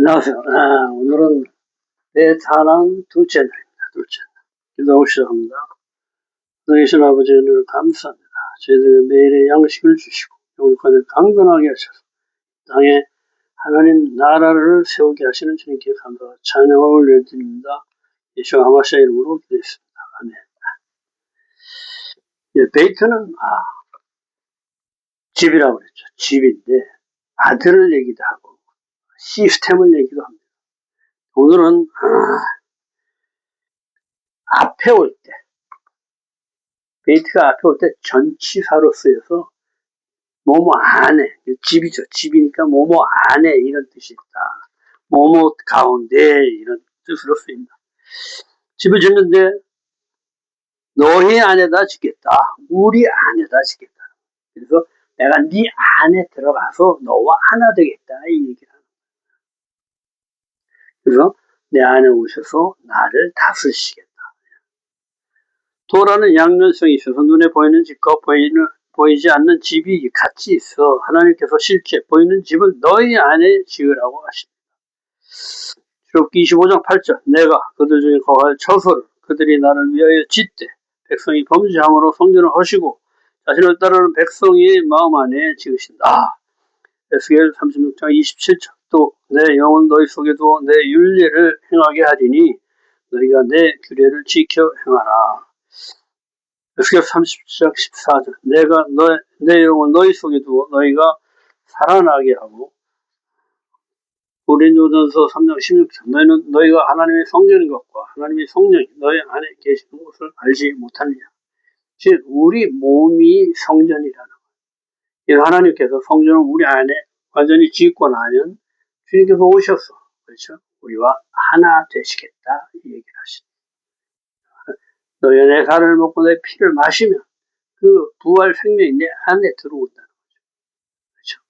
안녕하세요. 오늘은 내 사랑 둘째 날입니다. 둘째 날. 기도하고 시작합니다. 너희신 아버지 은혜를 감사합니다. 저희들 매일의 양식을 주시고 영육간을 강건하게 하셔서 땅에 하나님 나라를 세우게 하시는 주님께 감사와 찬양을 올려드립니다. 예수 하마시아 이름으로 기도했습니다. 아멘. 베이트는 집이라고 그랬죠. 집인데 아들을 얘기도 하고 시스템을 얘기도 합니다. 오늘은 앞에 올 때, 베이트가 앞에 올 때 전치사로 쓰여서 뭐뭐 안에, 집이죠. 집이니까 뭐뭐 안에 이런 뜻이 있다. 뭐뭐 가운데 이런 뜻으로 쓰입니다. 집을 짓는데 너희 안에다 짓겠다. 우리 안에다 짓겠다. 그래서 내가 네 안에 들어가서 너와 하나 되겠다 이 얘기를 하는 거예요. 그래서 내 안에 오셔서 나를 다스리시겠다. 도라는 양면성이 있어서 눈에 보이는 집과 보이지 않는 집이 같이 있어 하나님께서 실제 보이는 집을 너희 안에 지으라고 하십니다. 출애굽기 25장 8절 내가 그들 중에 거할 처소를 그들이 나를 위하여 짓되 백성이 범죄함으로 성전을 허시고 자신을 따르는 백성의 마음 안에 지으신다. 에스겔 36장 27절 또 내 영은 너희 속에 두어 내 율례를 행하게 하리니 너희가 내 규례를 지켜 행하라. 에스겔 30장 14절 내가 내 영을 너희 속에 두어 너희가 살아나게 하고 고린도전서 3장 16절 너희는 너희가 하나님의 성전인 것과 하나님의 성령이 너희 안에 계시는 것을 알지 못하느냐. 즉 우리 몸이 성전이라는 거예요. 하나님께서 성전을 우리 안에 완전히 짓고 나면 주님께서 오셔서 그렇죠? 우리와 하나 되시겠다 이 얘기를 하십니다. 너희 내 살을 먹고 내 피를 마시면 그 부활 생명이 내 안에 들어온다는 거죠. 그렇죠?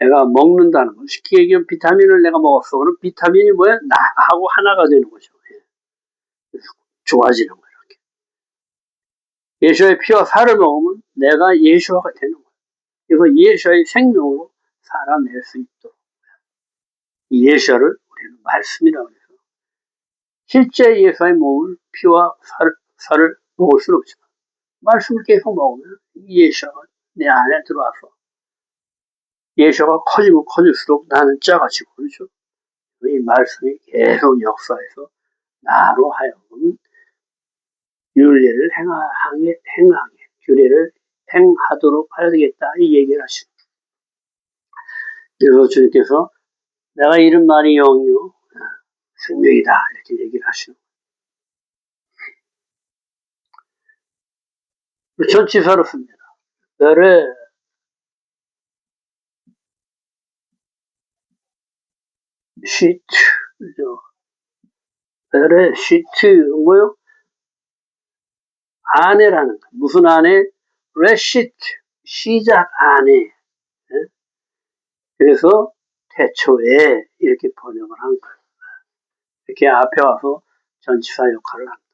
내가 먹는다는 거. 쉽게 얘기하면 비타민을 내가 먹었어. 그럼 비타민이 뭐야? 나하고 하나가 되는 거죠. 그래서 좋아지는 거예요. 이렇게. 예수의 피와 살을 먹으면 내가 예수화가 되는 거예요. 그래서 예수의 생명으로 살아낼 수 있도록. 이 예수를 우리는 말씀이라고 해서 실제 예수의 몸을 피와 살을 먹을 수는 없지만 말씀을 계속 먹으면 예수가 내 안에 들어와서 예수가 커지면 커질수록 나는 작아지고 그렇죠. 이 말씀이 계속 역사해서 나로 하여금 율례를 행하게 규례를 행하도록 해야 되겠다 이 얘기를 하십니다. 그래서 주님께서 내가 이런 말이 영이요 생명이다 이렇게 얘기를 하시는 거예요. 전치사로 씁니다. 너를 시트 너를 시트 뭐요? 안에라는 거. 무슨 안에? 레시트 시작 안에. 그래서 태초에 이렇게 번역을 한 거예요. 이렇게 앞에 와서 전치사 역할을 합니다.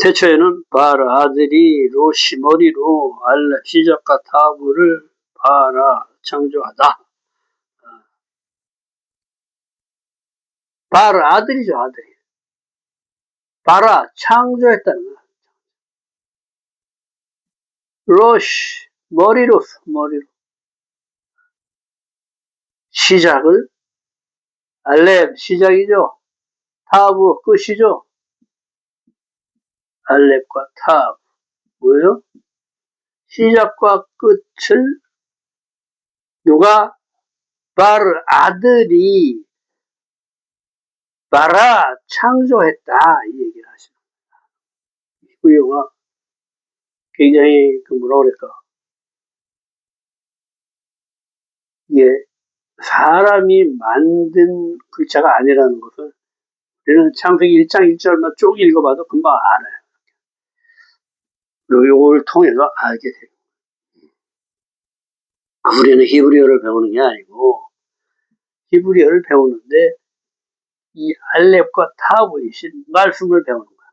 태초에는 바라 아들이 로시 머리로 알렙 시작과 타브를 바라 창조하다. 바라 아들이죠 아들이. 바라 창조했다는 거야. 로시 머리로 시작을 알렙 시작이죠. 타브 끝이죠. 알렙과 타브 뭐예요? 시작과 끝을 누가 바르 아들이 바라 창조했다 이 얘기를 하십니다. 히브리어가 굉장히 뭐라 그럴까 이게 사람이 만든 글자가 아니라는 것을 우리는 창세기 1장 1절만 쭉 읽어봐도 금방 알아요. 그리고 이걸 통해서 알게 돼요. 우리는 히브리어를 배우는 게 아니고 히브리어를 배우는데 이 알렙과 타브이신 말씀을 배우는 거야.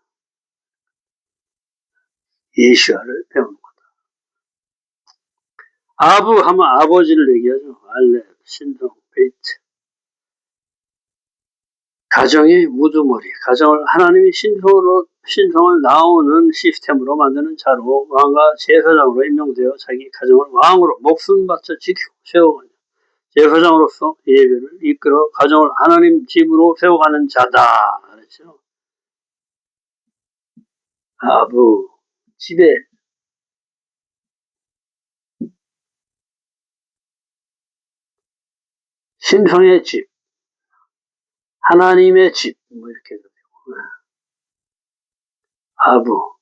예수아를 배우는 거다. 아부 하면 아버지를 얘기하죠. 알렙. 신성, 베이트. 가정의 우두머리, 가정을 하나님이 신성을 나오는 시스템으로 만드는 자로 왕과 제사장으로 임명되어 자기 가정을 왕으로 목숨 바쳐 지키고 세워가는 제사장으로서 예배를 이끌어 가정을 하나님 집으로 세워가는 자다. 그렇죠? 아부, 집에 신성의 집, 하나님의 집, 뭐 이렇게 되고 아부.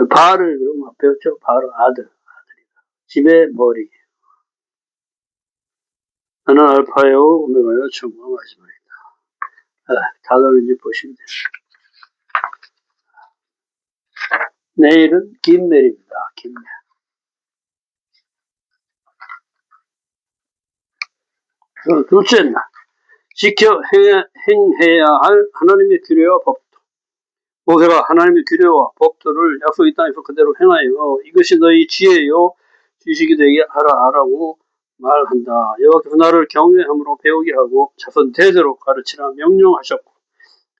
바알을 그러면 배웠죠? 바알은 아들이다. 집의 머리. 나는 알파요 오메가요 처음과 마지막이다. 단어를 이제 보시면 돼요. 내일은 김내일입니다. 김내. 둘째 날, 지켜 행해야 할 하나님의 규례와 법도. 모세가 하나님의 규례와 법도를 약속의 땅에서 그대로 행하여 이것이 너희 지혜요 지식이 되게 하라고 말한다. 여호와께서 나를 경외함으로 배우게 하고 자손 대대로 가르치라 명령하셨고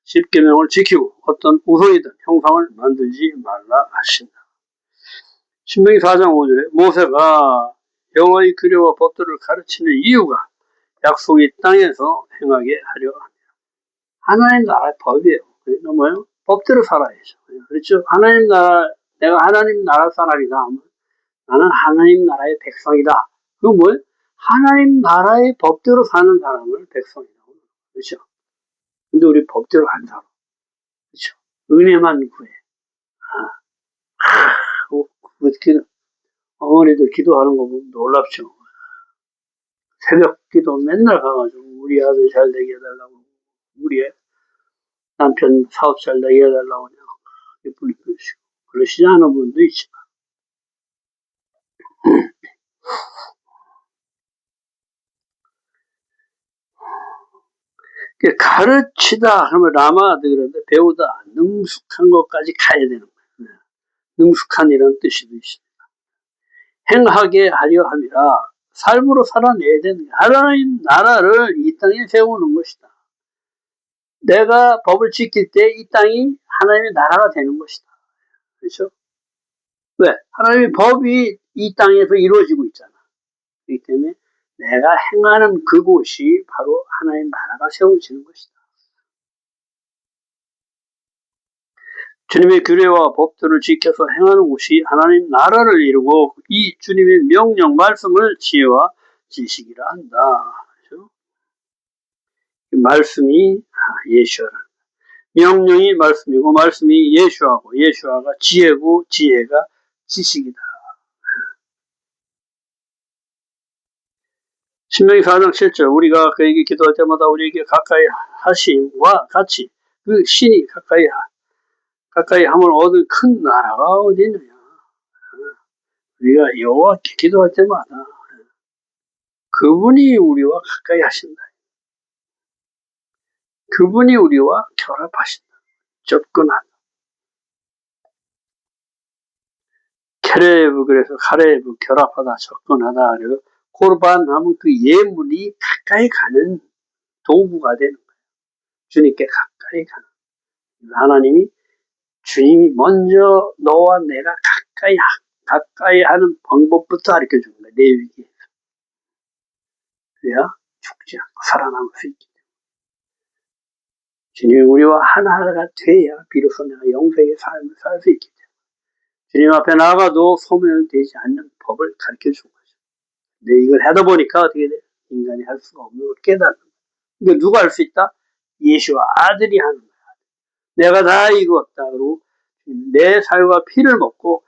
십계명을 지키고 어떤 우상이든 형상을 만들지 말라 하신다. 신명기 4장 5절에 모세가 여호와의 규례와 법도를 가르치는 이유가 약속의 땅에서 행하게 하려 합니다. 하나님 나라의 법이에요. 그러니까 뭐예요? 법대로 살아야죠. 그렇죠? 하나님 나라, 내가 하나님 나라 사람이다. 나는 하나님 나라의 백성이다. 그건 뭐예요? 하나님 나라의 법대로 사는 사람을 백성이라고. 그렇죠? 근데 우리 법대로 안 살아. 그렇죠? 은혜만 구해. 어머니들 기도하는 거 보면 놀랍죠. 새벽 기도 맨날 가가지고 우리 아들 잘 되게 해달라고, 우리 남편 사업 잘 되게 해달라고 부르시고 그러시지 않은 분도 있지만 가르치다 하면 라마드 그런데 배우다 능숙한 것까지 가야 되는 거예요. 능숙한 이런 뜻이 있습니다. 행하게 하려 함이라 삶으로 살아내야 되는 거예요. 하나님 나라를 이 땅에 세우는 것이다. 내가 법을 지킬 때 이 땅이 하나님의 나라가 되는 것이다. 그렇죠? 왜? 하나님의 법이 이 땅에서 이루어지고 있잖아. 그렇기 때문에 내가 행하는 그곳이 바로 하나님 나라가 세워지는 것이다. 주님의 규례와 법도를 지켜서 행하는 곳이 하나님 나라를 이루고 이 주님의 명령 말씀을 지혜와 지식이라 한다. 그렇죠? 말씀이 예수라. 명령이 말씀이고 말씀이 예수하고 예수아가 지혜고 지혜가 지식이다. 신명기 4장 7절 우리가 그에게 기도할 때마다 우리에게 가까이 하심과 같이 그 신이 가까이 함을 얻은 큰 나라가 어디 있느냐. 우리가 여호와께 기도할 때마다 그분이 우리와 가까이 하신다. 그분이 우리와 결합하신다. 접근한다. 케레브 그래서 가레브 결합하다 접근하다. 그리고 코르반 하면 그 예물이 가까이 가는 도구가 되는 거예요. 주님께 가까이 가는. 하나님이 주님이 먼저 너와 내가 가까이 하는 방법부터 가르쳐 주는 거예요. 레위기에서. 그래야 죽지 않고 살아남을 수 있기 때문에. 주님이 우리와 하나가 돼야 비로소 내가 영생의 삶을 살 수 있기 때문에. 주님 앞에 나가도 소멸되지 않는 법을 가르쳐 준 거죠. 근데 이걸 하다 보니까 어떻게 돼요? 인간이 할 수가 없는 걸 깨닫는 거예요. 그러니까 누가 할 수 있다? 예수와 아들이 하는 거야. 내가 다 이루었다. 그리고 내 살과 피를 먹고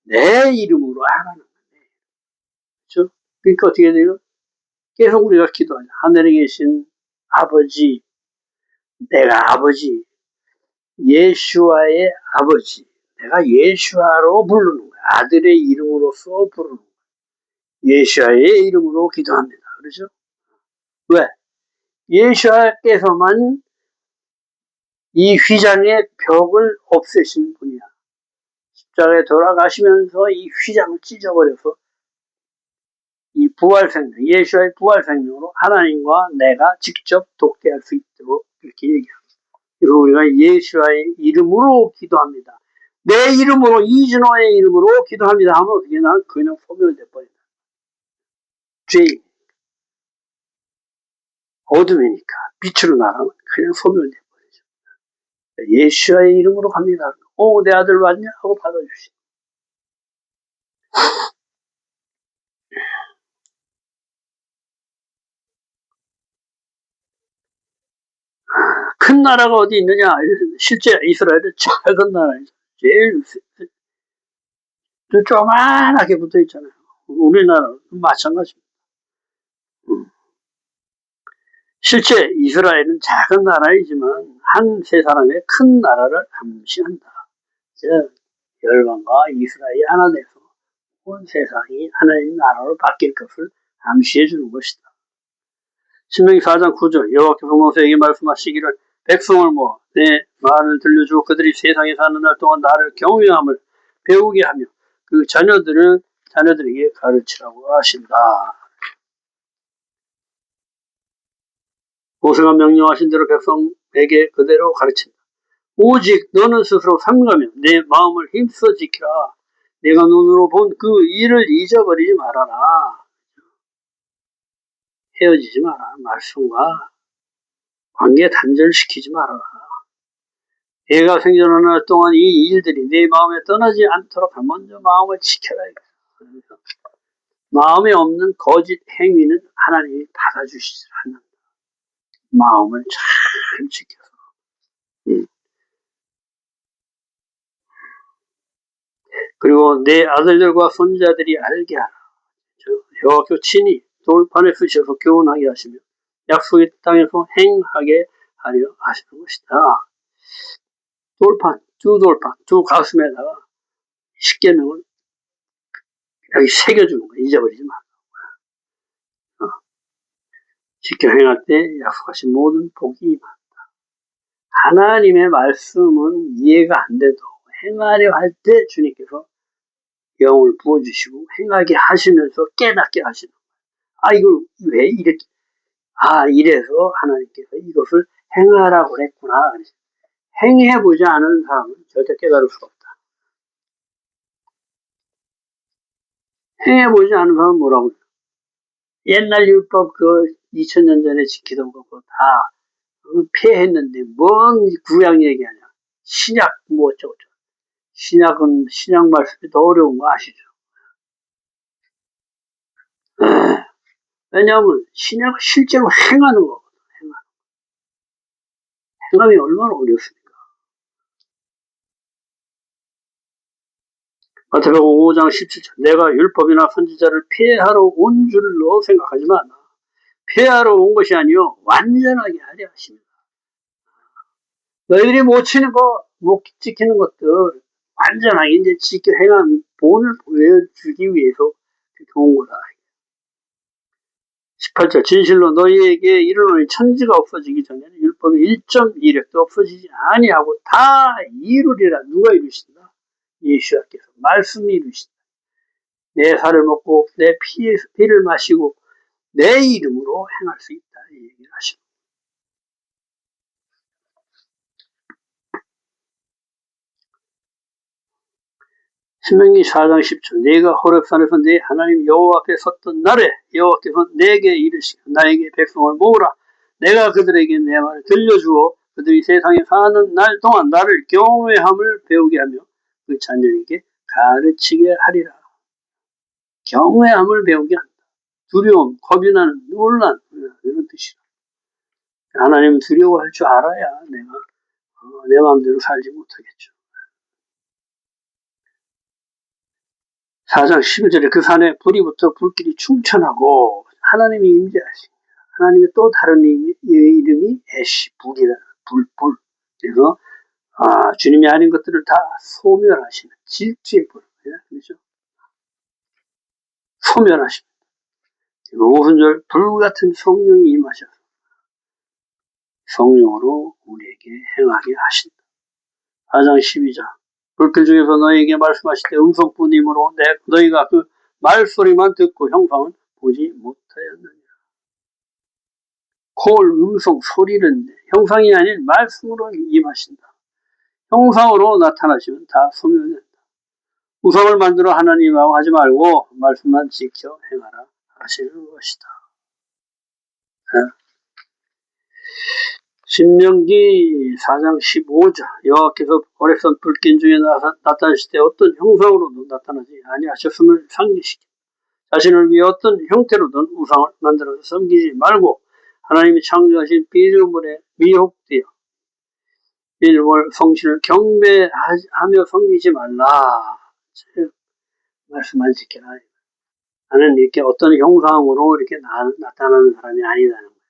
내 이름으로 하라는 거예요. 그렇죠? 그러니까 어떻게 돼요? 계속 우리가 기도하자. 하늘에 계신 아버지, 내가 아버지, 예수와의 아버지, 내가 예수와로 부르는 거야. 아들의 이름으로서 부르는 거야. 예수와의 이름으로 기도합니다. 그렇죠? 왜? 예수와께서만 이 휘장의 벽을 없애신 분이야. 십자가에 돌아가시면서 이 휘장을 찢어버려서 이 부활 생명, 예수의 부활 생명으로 하나님과 내가 직접 독대할 수 있도록 이렇게 얘기합니다. 그래서 우리가 예수의 이름으로 기도합니다. 내 이름으로, 이준호의 이름으로 기도합니다 하면 그게 난 그냥 소멸돼 버린다. 죄, 어둠이니까 빛으로 나가면 그냥 소멸돼 버리죠. 예수의 이름으로 갑니다. 내 아들 왔냐? 하고 받아주시죠. 큰 나라가 어디 있느냐? 실제 이스라엘은 작은 나라이죠. 제일 조그만하게 붙어 있잖아요. 우리나라는 마찬가지입니다. 실제 이스라엘은 작은 나라이지만 한 세 사람의 큰 나라를 암시한다. 즉 열방과 이스라엘이 하나 돼서 온 세상이 하나님 나라로 바뀔 것을 암시해 주는 것이다. 신명기 4장 9절 여호와께서 모세에게 말씀하시기를 백성을 모아 내 말을 들려주고 그들이 세상에 사는 날 동안 나를 경외함을 배우게 하며 그 자녀들에게 가르치라고 하신다. 모세가 명령하신 대로 백성에게 그대로 가르친다. 오직 너는 스스로 삼가며 내 마음을 힘써 지키라. 내가 눈으로 본 그 일을 잊어버리지 말아라. 헤어지지 마라. 말씀과 관계 단절시키지 말아라. 내가 생존하는 날 동안 이 일들이 내 마음에 떠나지 않도록 먼저 마음을 지켜라. 마음에 없는 거짓 행위는 하나님이 받아주시지 않는다. 마음을 잘 지켜서. 그리고 내 아들들과 손자들이 알게 하라. 여호와께서 친히 돌판에 쓰셔서 교훈하게 하시며 약속의 땅에서 행하게 하려 하시는 것이다. 돌판, 두 가슴에다가 십계명을 여기 새겨주는 거야. 잊어버리지 마. 지켜 행할 때 약속하신 모든 복이 임한다. 하나님의 말씀은 이해가 안 돼도 행하려 할 때 주님께서 영을 부어주시고 행하게 하시면서 깨닫게 하시는 거예요. 이걸 왜 이렇게 이래서 하나님께서 이것을 행하라고 그랬구나. 행해보지 않은 사람은 절대 깨달을 수가 없다. 행해보지 않은 사람은 뭐라고 해요? 옛날 율법 2000년 전에 지키던 거 다 피했는데 뭔 구약 얘기하냐. 신약 뭐 어쩌고 신약은 신약 말씀이 더 어려운 거 아시죠? 왜냐하면 신약을 실제로 행하는 거거든. 행함이 얼마나 어렵습니까? 마태복음 5장 17절 내가 율법이나 선지자를 폐하러 온 줄로 생각하지 마라. 폐하러 온 것이 아니요 완전하게 하려 하십니다. 너희들이 못 지키는 것들 완전하게 이제 지켜 행한 본을 보여주기 위해서 그렇게 온 거다. 18절 진실로 너희에게 이르노니 천지가 없어지기 전에는 율법의 1.2획도 없어지지 아니하고 다 이루리라. 누가 이루신다? 예수께서 말씀이 이루신다. 내 살을 먹고 내 피를 마시고 내 이름으로 행할 수 있다. 이 얘기를 하십니다. 신명기 4장 10절 내가 호렙산에서 내 하나님 여호와 앞에 섰던 날에 여호와께서 내게 이르시고 나에게 백성을 모으라. 내가 그들에게 내 말을 들려주어 그들이 세상에 사는 날 동안 나를 경외함을 배우게 하며 그 자녀에게 가르치게 하리라. 경외함을 배우게 한다. 두려움, 겁이 나는 논란 이런 뜻이다. 하나님 두려워할 줄 알아야 내가 내 마음대로 살지 못하겠죠. 4장 11절에 그 산에 불이 붙어 불길이 충천하고 하나님이 임재하십니다. 하나님의 또 다른 이름이 애시, 불이다. 불. 그래서 주님이 아닌 것들을 다 소멸하시는 질주의 불. 그렇죠? 소멸하십니다. 5분절 불같은 성령이 임하셔서 성령으로 우리에게 행하게 하신다. 4장 12절 불길 중에서 너희에게 말씀하실 때 음성뿐이므로 너희가 그 말소리만 듣고 형상은 보지 못하였느니라. 콜 음성 소리는 형상이 아닌 말씀으로 임하신다. 형상으로 나타나시면 다 소멸된다. 우상을 만들어 하나님하고 하지 말고 말씀만 지켜 행하라 하시는 것이다. 신명기 4장 15절 여호와께서 호렙산 불길 중에 나타나실 때 어떤 형상으로도 나타나지 아니하셨음을 상기시키 자신을 위해 어떤 형태로든 우상을 만들어서 섬기지 말고 하나님이 창조하신 피조물에 미혹되어 일월 성신을 경배하며 섬기지 말라. 말씀만 지켜라. 나는 이렇게 어떤 형상으로 이렇게 나타나는 사람이 아니다는 거예요.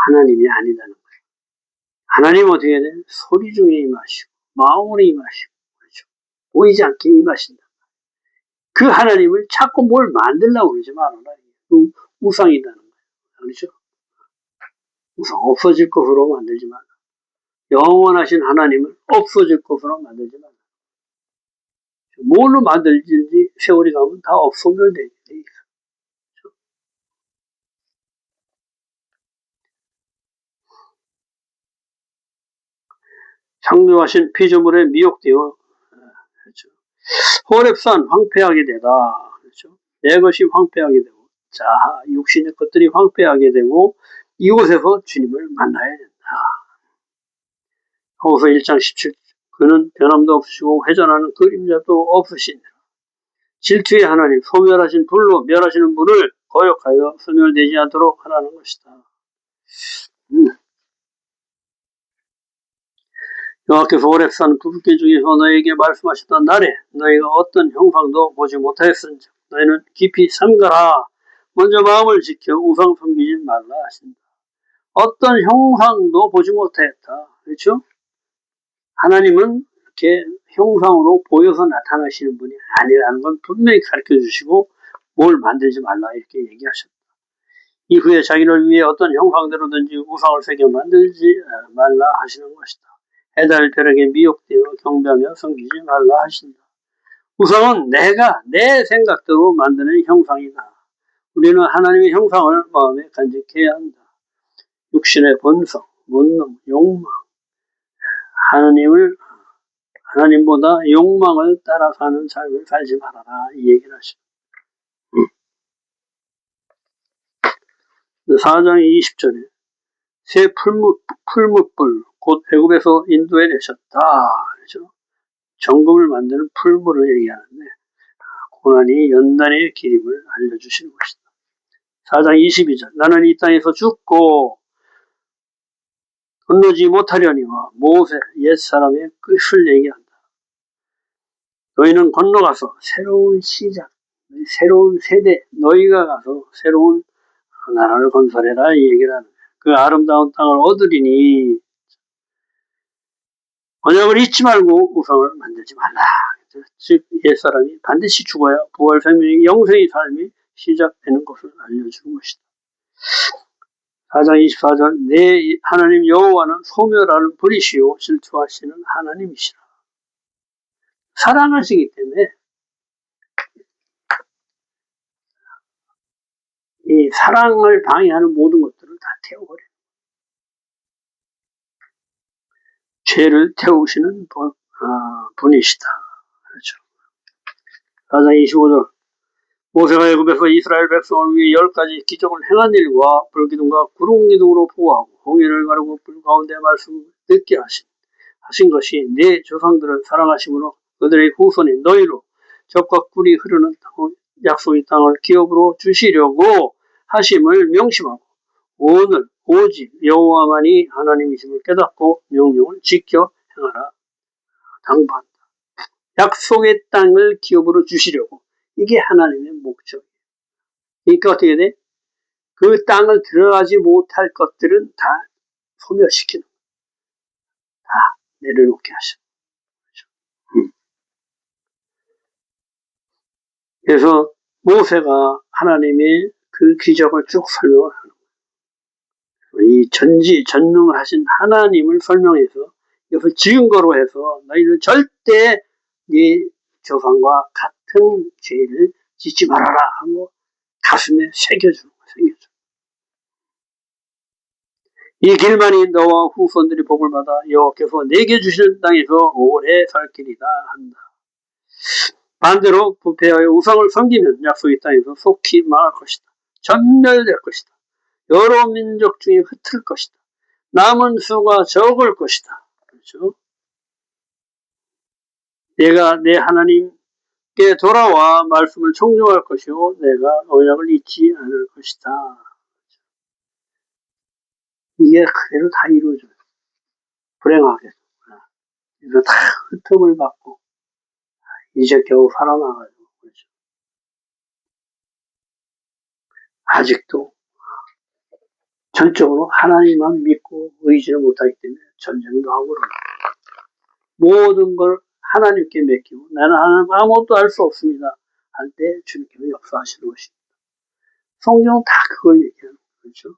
하나님이 아니다는 거예요. 하나님 어떻게 해야 돼? 소리 중에 임하시고 마음으로 임하시고 그렇죠? 보이지 않게 임하신다. 그 하나님을 자꾸 뭘 만들려고 그러지 말아라. 우상이라는 거예요. 그렇죠? 우상 없어질 것으로 만들지 마라. 영원하신 하나님을 없어질 것으로 만들지 마라. 뭘로 만들든지 세월이 가면 다 소멸되게 돼 있어. 그렇죠? 창조하신 피조물에 미혹되어 그렇죠? 호렙산 황폐하게 되다. 그렇죠? 내 것이 황폐하게 되고 자 육신의 것들이 황폐하게 되고 이곳에서 주님을 만나야 된다. 호서 1장 17절 그는 변함도 없으시고 회전하는 그림자도 없으시니라. 질투의 하나님 소멸하신 불로 멸하시는 분을 거역하여 소멸되지 않도록 하라는 것이다. 여호와께서 호렙산 불길 중에서 너에게 말씀하셨던 날에 너희가 어떤 형상도 보지 못하였은즉 너희는 깊이 삼가라. 먼저 마음을 지켜 우상 섬기지 말라 하신다. 어떤 형상도 보지 못하였다. 그렇죠? 하나님은 이렇게 형상으로 보여서 나타나시는 분이 아니라는 건 분명히 가르쳐 주시고 뭘 만들지 말라 이렇게 얘기하셨다. 이후에 자기를 위해 어떤 형상대로든지 우상을 새겨 만들지 말라 하시는 것이다. 해달 벼락에 미혹되어 경배하며 섬기지 말라 하신다. 우상은 내가 내 생각대로 만드는 형상이다. 우리는 하나님의 형상을 마음에 간직해야 한다. 육신의 본성, 본능, 욕망, 하나님보다 욕망을 따라 사는 삶을 살지 말아라 이 얘기를 하십니다. 4장 20절에 새 풀무불 곧 애굽에서 인도해 내셨다. 그렇죠? 정금을 만드는 풀물을 얘기하는데 고난이 연단의 길임을 알려주시는 것이다. 4장 22절 나는 이 땅에서 죽고 건너지 못하려니와 모세 옛사람의 끝을 얘기한다. 너희는 건너가서 새로운 시작, 새로운 세대, 너희가 가서 새로운 나라를 건설해라 이 얘기를 하는 거예요. 그 아름다운 땅을 얻으리니 언약을 잊지 말고 우상을 만들지 말라. 즉 옛사람이 반드시 죽어야 부활 생명의 영생의 삶이 시작되는 것을 알려주는 것이다. 4장 24절 내 하나님 여호와는 소멸하는 분이시요 질투하시는 하나님이시라. 사랑하시기 때문에 이 사랑을 방해하는 모든 것들을 다 태워버려요. 죄를 태우시는 분이시다. 그렇죠. 4장 25절 모세가 애굽에서 이스라엘 백성을 위해 10가지 기적을 행한 일과 불기둥과 구름기둥으로 보호하고 홍해를 가르고 불 가운데 말씀을 듣게 하신 것이 네 조상들을 사랑하심으로 그들의 후손인 너희로 젖과 꿀이 흐르는 약속의 땅을 기업으로 주시려고 하심을 명심하고 오늘 오직 여호와만이 하나님이심을 깨닫고 명령을 지켜 행하라 당부한다. 약속의 땅을 기업으로 주시려고 이게 하나님의 목적이에요. 그러니까 어떻게 돼? 그 땅을 들어가지 못할 것들은 다 소멸시키는 거예요. 다 내려놓게 하셔. 그래서 모세가 하나님의 그 기적을 쭉 설명을 하는 거예요. 이 전지전능을 하신 하나님을 설명해서 이것을 증거로 해서 너희는 절대 네 조상과 같은 죄를 짓지 말아라 하고 가슴에 새겨주는 거야. 새겨주는 거야. 이 길만이 너와 후손들이 복을 받아 여호와께서 내게 주실 땅에서 오래 살 길이다 한다. 반대로 부패하여 우상을 섬기면 약속의 땅에서 속히 망할 것이다. 전멸될 것이다. 여러 민족 중에 흩을 것이다. 남은 수가 적을 것이다. 그렇죠? 내가 내 하나님께 돌아와 말씀을 청종할 것이요 내가 언약을 잊지 않을 것이다. 이게 그대로 다 이루어져요. 불행하게. 그래서 다 흩음을 받고 이제 겨우 살아나가지고 그렇죠. 아직도 전적으로 하나님만 믿고 의지를 못하기 때문에 전쟁도 하고 그러나 모든 걸 하나님께 맡기고 나는 하나님 아무것도 할 수 없습니다 할 때 주님께서 역사하시는 것입니다. 성경은 다 그걸 얘기하는 거죠. 그렇죠?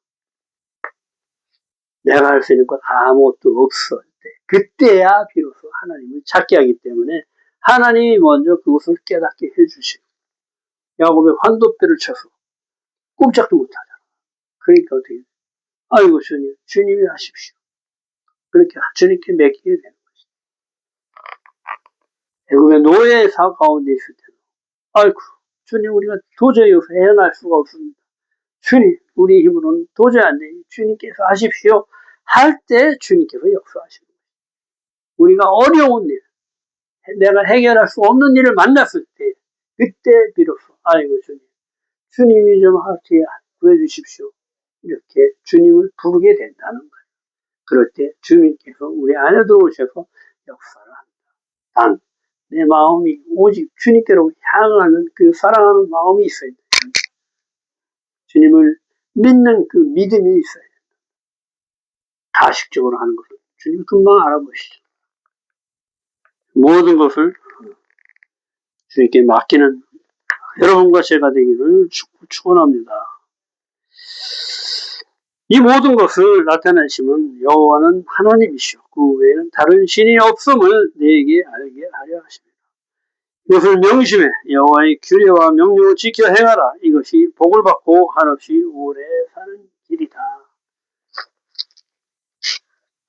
내가 할 수 있는 것 아무것도 없을 때 그때야 비로소 하나님을 찾게 하기 때문에 하나님이 먼저 그것을 깨닫게 해주시고 야곱의 환도뼈를 쳐서 꼼짝도 못하잖아. 그러니까 어떻게 아이고 주님 주님이 하십시오. 그렇게 주님께 맡기게 되는 것이죠. 애굽의 노예의 사 가운데 있을 때도 아이고 주님 우리가 도저히 헤어날 수가 없습니다. 주님 우리 힘으로는 도저히 안 되니 주님께서 하십시오. 할 때 주님께서 역사하시는 거예요. 우리가 어려운 일, 내가 해결할 수 없는 일을 만났을 때 그때 비로소 아이고 주님이 좀 어떻게 구해주십시오. 이렇게 주님을 부르게 된다는 거예요. 그럴 때 주님께서 우리 안에 들어오셔서 역사를 합니다. 단 내 마음이 오직 주님께로 향하는 그 사랑하는 마음이 있어야 돼요. 주님을 믿는 그 믿음이 있어야 돼요. 가식적으로 하는 것을 주님 금방 알아보시죠. 모든 것을 주님께 맡기는 여러분과 제가 되기를 축원합니다. 이 모든 것을 나타내시면 여호와는 하나님이시오. 그 외에는 다른 신이 없음을 내게 알게 하려 하십니다. 이것을 명심해 여호와의 규례와 명령을 지켜 행하라. 이것이 복을 받고 한없이 오래 사는 길이다.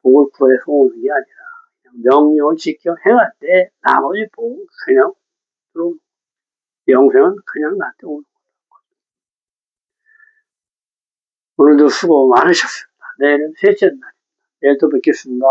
복을 구해서 오는 게 아니라 그냥 명령을 지켜 행할 때 나머지 복은 그냥 들어오는 영생은 그냥 나한테 오는 거예요. 오늘도 수고 많으셨습니다. 내일은 셋째 날입니다. 내일 또 뵙겠습니다.